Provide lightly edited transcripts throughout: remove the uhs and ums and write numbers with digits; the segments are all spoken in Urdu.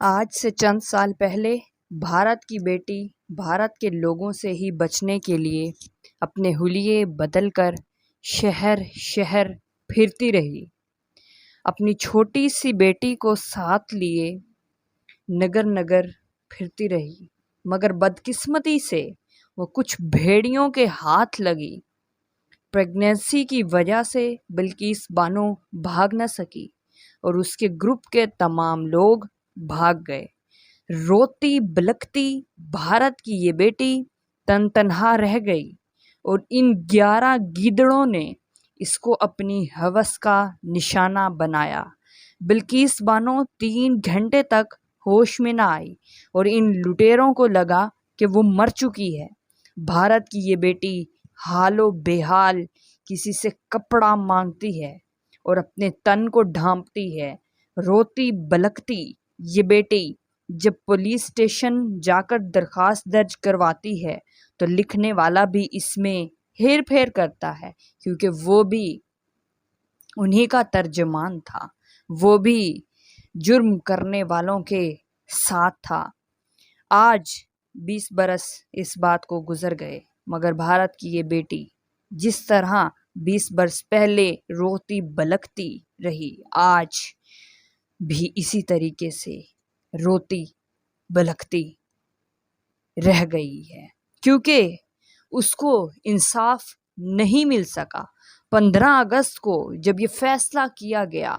آج سے چند سال پہلے بھارت کی بیٹی بھارت کے لوگوں سے ہی بچنے کے لیے اپنے حلیے بدل کر شہر شہر پھرتی رہی. اپنی چھوٹی سی بیٹی کو ساتھ لیے نگر نگر پھرتی رہی، مگر بدقسمتی سے وہ کچھ بھیڑیوں کے ہاتھ لگی. پریگنینسی کی وجہ سے بلقیس بانو بھاگ نہ سکی اور اس کے گروپ کے تمام لوگ بھاگ گئے. روتی بلکتی بھارت کی یہ بیٹی تن تنہا رہ گئی اور ان 11 گیدڑوں نے اس کو اپنی ہوس کا نشانہ بنایا. بلقیس بانو 3 گھنٹے تک ہوش میں نہ آئی اور ان لٹیروں کو لگا کہ وہ مر چکی ہے. بھارت کی یہ بیٹی حال و بے حال کسی سے کپڑا مانگتی ہے اور اپنے تن کو ڈھانپتی ہے. روتی بلکتی یہ بیٹی جب پولیس اسٹیشن جا کر درخواست درج کرواتی ہے تو لکھنے والا بھی اس میں ہیر پھیر کرتا ہے، کیونکہ وہ بھی انہی کا ترجمان تھا، وہ بھی جرم کرنے والوں کے ساتھ تھا. آج 20 برس اس بات کو گزر گئے، مگر بھارت کی یہ بیٹی جس طرح 20 برس پہلے روتی بلکتی رہی، آج بھی اسی طریقے سے روتی بلکتی رہ گئی ہے، کیونکہ اس کو انصاف نہیں مل سکا. 15 اگست کو جب یہ فیصلہ کیا گیا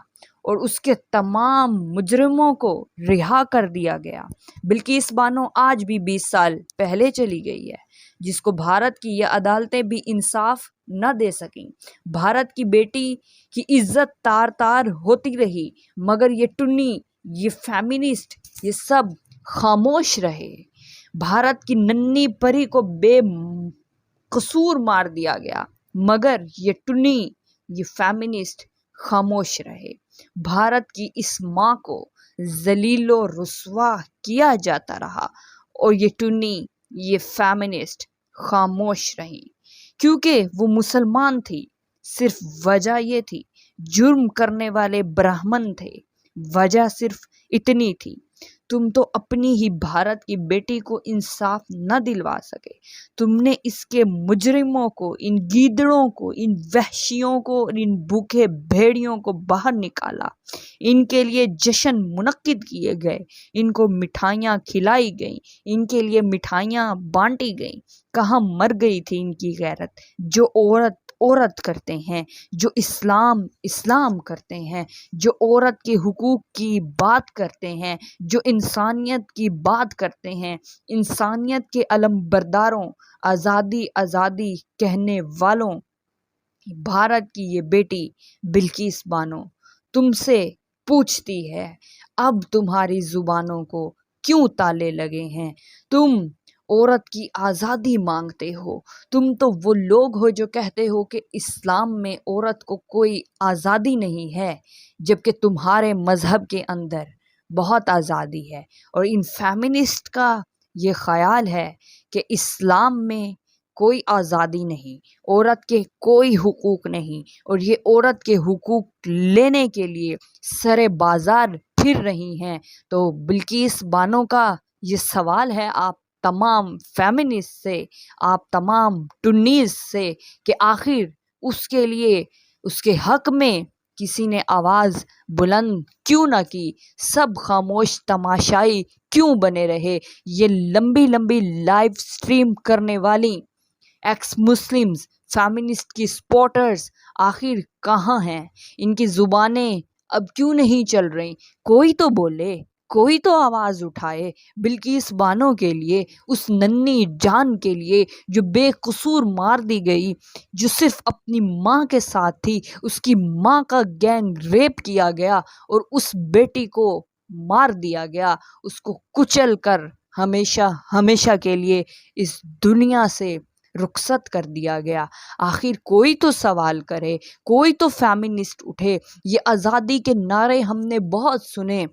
اور اس کے تمام مجرموں کو رہا کر دیا گیا، بلقیس بانو آج بھی 20 سال پہلے چلی گئی ہے، جس کو بھارت کی یہ عدالتیں بھی انصاف نہ دے سکیں. بھارت کی بیٹی کی عزت تار تار ہوتی رہی، مگر یہ ٹنی، یہ فیمنسٹ، یہ سب خاموش رہے. بھارت کی ننھی پری کو بے قصور مار دیا گیا، مگر یہ ٹنی، یہ فیمنسٹ خاموش رہے. بھارت کی اس ماں کو ذلیل و رسوا کیا جاتا رہا اور یہ ٹنی، یہ فیمنسٹ خاموش رہی، کیونکہ وہ مسلمان تھی. صرف وجہ یہ تھی، جرم کرنے والے برہمن تھے، وجہ صرف اتنی تھی. تم تو اپنی ہی بھارت کی بیٹی کو انصاف نہ دلوا سکے. تم نے اس کے مجرموں کو، ان گیدڑوں کو، ان وحشیوں کو اور ان بھوکے بھیڑیوں کو باہر نکالا. ان کے لیے جشن منعقد کیے گئے، ان کو مٹھائیاں کھلائی گئیں، ان کے لیے مٹھائیاں بانٹی گئیں. کہاں مر گئی تھی ان کی غیرت؟ جو عورت کرتے ہیں، جو اسلام کرتے ہیں، جو عورت کے حقوق کی بات کرتے ہیں، جو انسانیت کی بات کرتے ہیں، انسانیت کے علم برداروں، آزادی آزادی کہنے والوں. بھارت کی یہ بیٹی بلقیس بانو تم سے پوچھتی ہے، اب تمہاری زبانوں کو کیوں تالے لگے ہیں؟ تم عورت کی آزادی مانگتے ہو. تم تو وہ لوگ ہو جو کہتے ہو کہ اسلام میں عورت کو کوئی آزادی نہیں ہے، جبکہ تمہارے مذہب کے اندر بہت آزادی ہے. اور ان فیمنسٹ کا یہ خیال ہے کہ اسلام میں کوئی آزادی نہیں، عورت کے کوئی حقوق نہیں، اور یہ عورت کے حقوق لینے کے لیے سرے بازار پھر رہی ہیں. تو بلقیس بانو کا یہ سوال ہے آپ تمام فیمنسٹ سے، آپ تمام ٹنیز سے، کہ آخر اس کے لیے، اس کے حق میں کسی نے آواز بلند کیوں نہ کی؟ سب خاموش تماشائی کیوں بنے رہے؟ یہ لمبی لمبی لائیو سٹریم کرنے والی ایکس مسلمز، فیمنسٹ کی سپورٹرز آخر کہاں ہیں؟ ان کی زبانیں اب کیوں نہیں چل رہی؟ کوئی تو بولے، کوئی تو آواز اٹھائے بلقیس بانو کے لیے، اس ننھی جان کے لیے جو بے قصور مار دی گئی، جو صرف اپنی ماں کے ساتھ تھی. اس کی ماں کا گینگ ریپ کیا گیا اور اس بیٹی کو مار دیا گیا، اس کو کچل کر ہمیشہ ہمیشہ کے لیے اس دنیا سے رخصت کر دیا گیا. آخر کوئی تو سوال کرے، کوئی تو فیمنسٹ اٹھے. یہ آزادی کے نعرے ہم نے بہت سنے،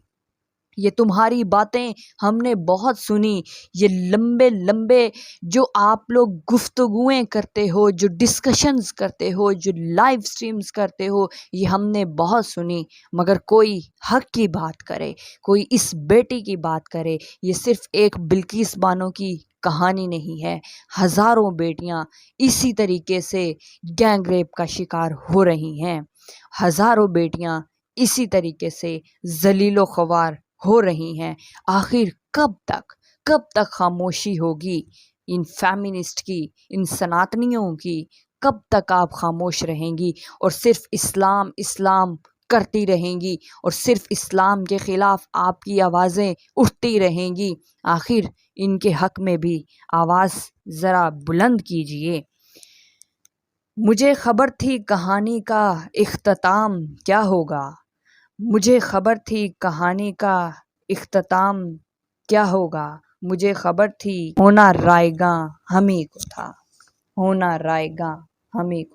یہ تمہاری باتیں ہم نے بہت سنی، یہ لمبے لمبے جو آپ لوگ گفتگویں کرتے ہو، جو ڈسکشنز کرتے ہو، جو لائیو سٹریمز کرتے ہو، یہ ہم نے بہت سنی، مگر کوئی حق کی بات کرے، کوئی اس بیٹی کی بات کرے۔ یہ صرف ایک بلقیس بانو کی کہانی نہیں ہے، ہزاروں بیٹیاں اسی طریقے سے گینگ ریپ کا شکار ہو رہی ہیں، ہزاروں بیٹیاں اسی طریقے سے ذلیل و خوار ہو رہی ہیں۔ آخر کب تک خاموشی ہوگی ان فیمنسٹ کی، ان سناتنیوں کی؟ کب تک آپ خاموش رہیں گی اور صرف اسلام اسلام کرتی رہیں گی اور صرف اسلام کے خلاف آپ کی آوازیں اٹھتی رہیں گی؟ آخر ان کے حق میں بھی آواز ذرا بلند کیجئے۔ مجھے خبر تھی کہانی کا اختتام کیا ہوگا، مجھے خبر تھی کہانی کا اختتام کیا ہوگا، مجھے خبر تھی ہونا رائے گاں ہمیں کو تھا، ہونا رائے گاں ہمیں کو